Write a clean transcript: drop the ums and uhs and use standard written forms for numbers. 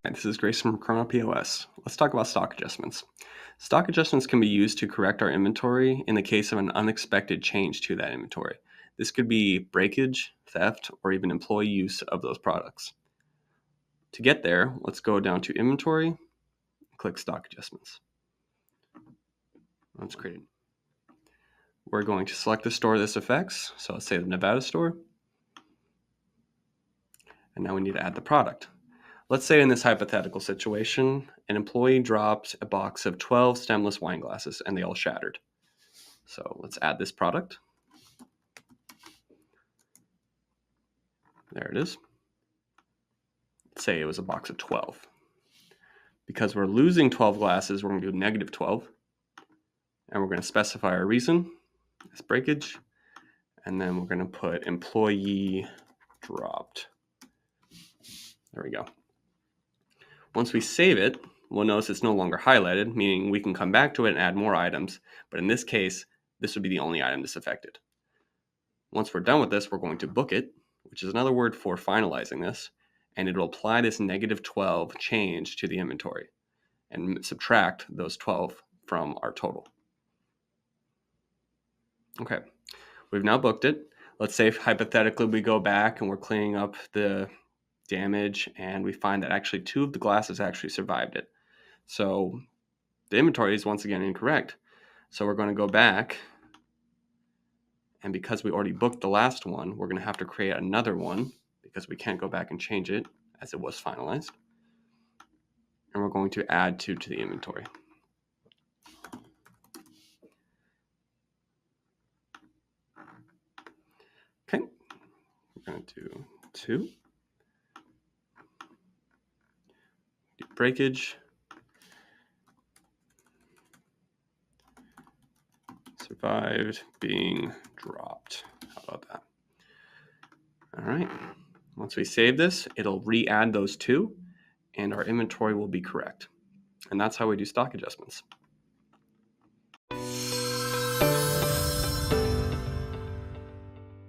Hi, this is Grace from KORONA POS. Let's talk about stock adjustments. Stock adjustments can be used to correct our inventory in the case of an unexpected change to that inventory. This could be breakage, theft, or even employee use of those products. To get there, let's go down to Inventory, click Stock Adjustments. That's created. We're going to select the store this affects, so let's say the Nevada store. And now we need to add the product. Let's say in this hypothetical situation, an employee dropped a box of 12 stemless wine glasses and they all shattered. So let's add this product. There it is. Let's say it was a box of 12. Because we're losing 12 glasses, we're going to do negative 12. And we're going to specify our reason as breakage. And then we're going to put employee dropped. There we go. Once we save it, we'll notice it's no longer highlighted, meaning we can come back to it and add more items. But in this case, this would be the only item this affected. Once we're done with this, we're going to book it, which is another word for finalizing this, and it'll apply this negative 12 change to the inventory and subtract those 12 from our total. Okay, we've now booked it. Let's say hypothetically we go back and we're cleaning up the damage and we find that actually 2 of the glasses actually survived it. So the inventory is once again incorrect. So we're going to go back, and because we already booked the last one, we're going to have to create another one because we can't go back and change it as it was finalized. And we're going to add 2 to the inventory. Okay, we're going to do 2. Do breakage. Survived being dropped. How about that? All right. Once we save this, it'll re-add those 2, and our inventory will be correct. And that's how we do stock adjustments.